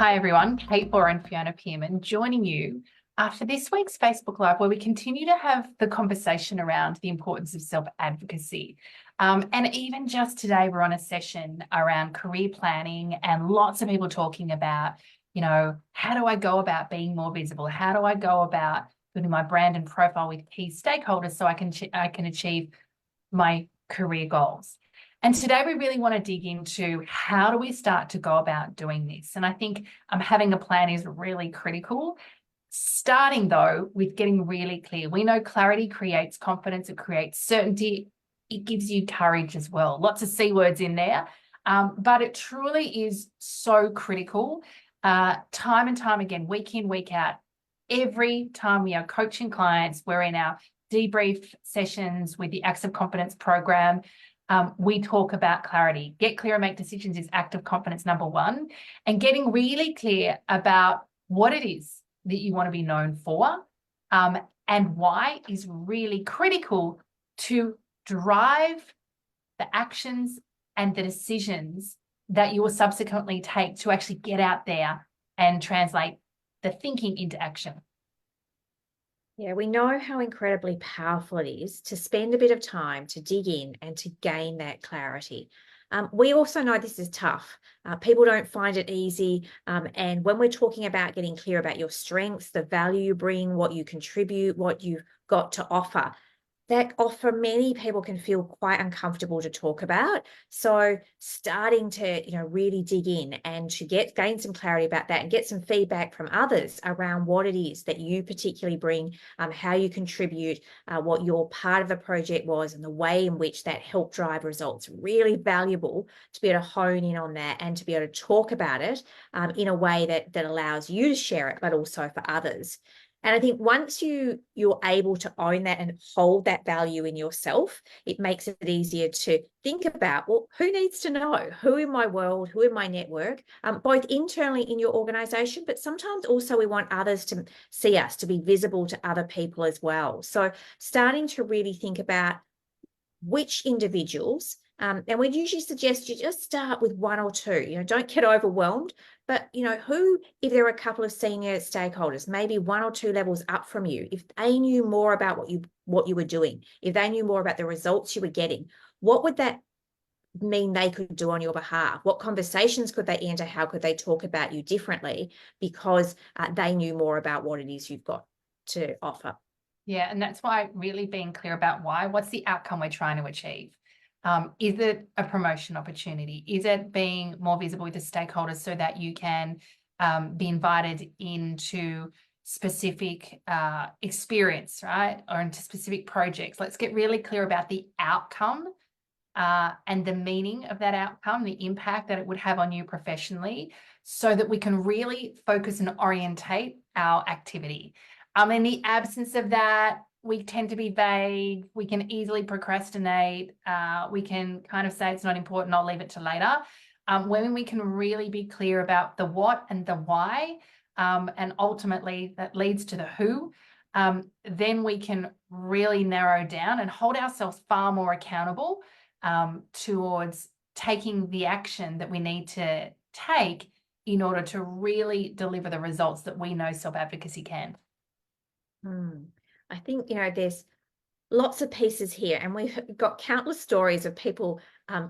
Hi everyone, Kate Bohr and Fiona Pearman joining you after this week's Facebook Live, where we continue to have the conversation around the importance of self-advocacy. And even just today, we're on a session around career planning and lots of people talking about, how do I go about being more visible? How do I go about building my brand and profile with key stakeholders so I can achieve my career goals? And today we really want to dig into how do we start to go about doing this? And I think having a plan is really critical. Starting though with getting really clear. We know clarity creates confidence, it creates certainty, it gives you courage as well. Lots of C words in there, but it truly is so critical. Time and time again, week in, week out, every time we are coaching clients, we're in our debrief sessions with the Acts of Confidence program. We talk about clarity. Get clear and make decisions is act of confidence number one. And getting really clear about what it is that you want to be known for and why is really critical to drive the actions and the decisions that you will subsequently take to actually get out there and translate the thinking into action. Yeah, we know how incredibly powerful it is to spend a bit of time to dig in and to gain that clarity. We also know this is tough. People don't find it easy. And when we're talking about getting clear about your strengths, the value you bring, what you contribute, what you've got to offer, that for many people can feel quite uncomfortable to talk about. So starting to, really dig in and to gain some clarity about that and get some feedback from others around what it is that you particularly bring, how you contribute, what your part of the project was and the way in which that helped drive results. Really valuable to be able to hone in on that and to be able to talk about it in a way that allows you to share it, but also for others. And I think once you're able to own that and hold that value in yourself, it makes it easier to think about, well, who needs to know? Who in my world, who in my network, both internally in your organization, but sometimes also we want others to see us, to be visible to other people as well. So starting to really think about which individuals, and we'd usually suggest you just start with one or two, don't get overwhelmed, but who, if there are a couple of senior stakeholders, maybe one or two levels up from you, if they knew more about what you were doing, if they knew more about the results you were getting, what would that mean they could do on your behalf? What conversations could they enter? How could they talk about you differently because they knew more about what it is you've got to offer? Yeah, and that's why really being clear about why. What's the outcome we're trying to achieve? Is it a promotion opportunity? Is it being more visible with the stakeholders so that you can be invited into specific experience, right? Or into specific projects? Let's get really clear about the outcome and the meaning of that outcome, the impact that it would have on you professionally, so that we can really focus and orientate our activity. In the absence of that, we tend to be vague. We can easily procrastinate. We can kind of say it's not important, I'll leave it to later. When we can really be clear about the what and the why, and ultimately that leads to the who, then we can really narrow down and hold ourselves far more accountable towards taking the action that we need to take in order to really deliver the results that we know self-advocacy can. I think, there's lots of pieces here, and we've got countless stories of people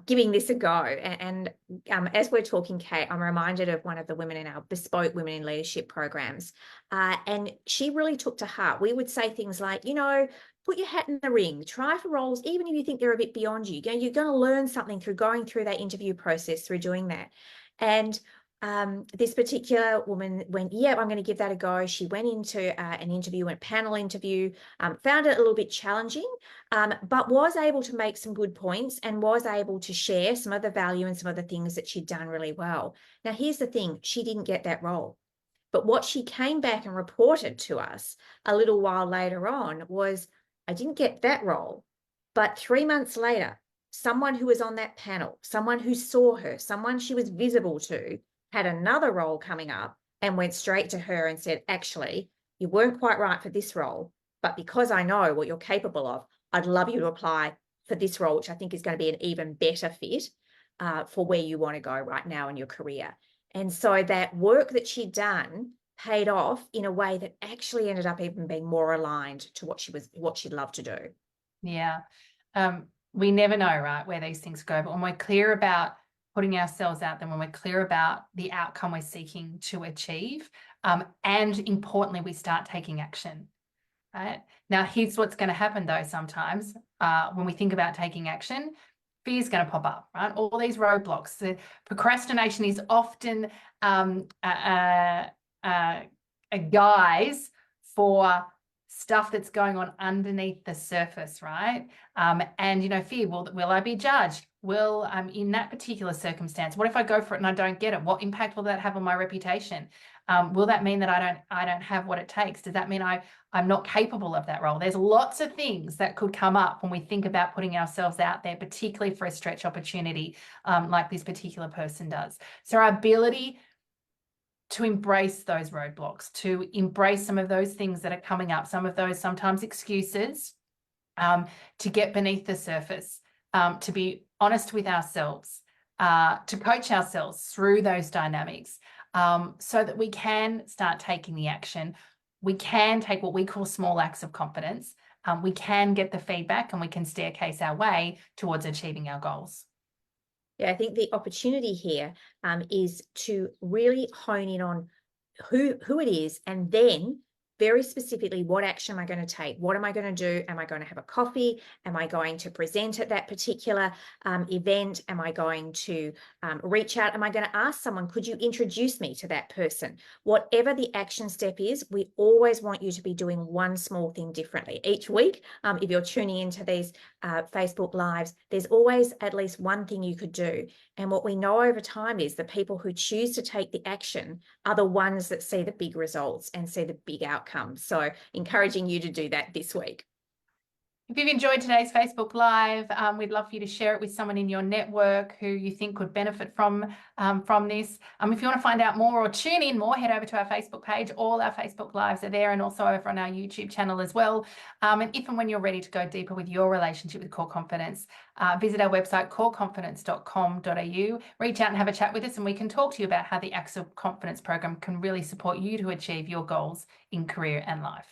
giving this a go. And as we're talking, Kate, I'm reminded of one of the women in our bespoke Women in Leadership programs. And she really took to heart. We would say things like, put your hat in the ring, try for roles, even if you think they're a bit beyond you. You're going to learn something through going through that interview process, through doing that. And this particular woman went, yeah, I'm going to give that a go. She went into an interview, a panel interview, found it a little bit challenging, but was able to make some good points and was able to share some of the value and some of the things that she'd done really well. Now, here's the thing, she didn't get that role. But what she came back and reported to us a little while later on was, I didn't get that role, but 3 months later, someone who was on that panel, someone who saw her, someone she was visible to, had another role coming up and went straight to her and said, actually, you weren't quite right for this role, but because I know what you're capable of, I'd love you to apply for this role, which I think is going to be an even better fit for where you want to go right now in your career. And so that work that she'd done paid off in a way that actually ended up even being more aligned to what she'd love to do. Yeah. We never know, right, where these things go. But when we're clear about putting ourselves out there, when we're clear about the outcome we're seeking to achieve, and importantly, we start taking action. Right? Now, here's what's going to happen though sometimes when we think about taking action, fear is going to pop up, right? All these roadblocks. The procrastination is often a guise for stuff that's going on underneath the surface, right? And, fear, will I be judged? Will, in that particular circumstance, what if I go for it and I don't get it? What impact will that have on my reputation? Will that mean that I don't have what it takes? Does that mean I'm not capable of that role? There's lots of things that could come up when we think about putting ourselves out there, particularly for a stretch opportunity like this particular person does. So our ability to embrace those roadblocks, to embrace some of those things that are coming up, some of those sometimes excuses, to get beneath the surface, to be honest with ourselves, to coach ourselves through those dynamics, so that we can start taking the action. We can take what we call small acts of confidence. We can get the feedback and we can staircase our way towards achieving our goals. Yeah, I think the opportunity here is to really hone in on who it is, and then very specifically, what action am I going to take? What am I going to do? Am I going to have a coffee? Am I going to present at that particular event? Am I going to reach out? Am I going to ask someone, could you introduce me to that person? Whatever the action step is, we always want you to be doing one small thing differently. Each week, if you're tuning into these Facebook Lives, there's always at least one thing you could do. And what we know over time is the people who choose to take the action are the ones that see the big results and see the big outcomes. So encouraging you to do that this week. If you've enjoyed today's Facebook Live, we'd love for you to share it with someone in your network who you think could benefit from this. If you want to find out more or tune in more, head over to our Facebook page. All our Facebook Lives are there, and also over on our YouTube channel as well. And if and when you're ready to go deeper with your relationship with Core Confidence, visit our website, coreconfidence.com.au. Reach out and have a chat with us, and we can talk to you about how the Acts of Confidence program can really support you to achieve your goals in career and life.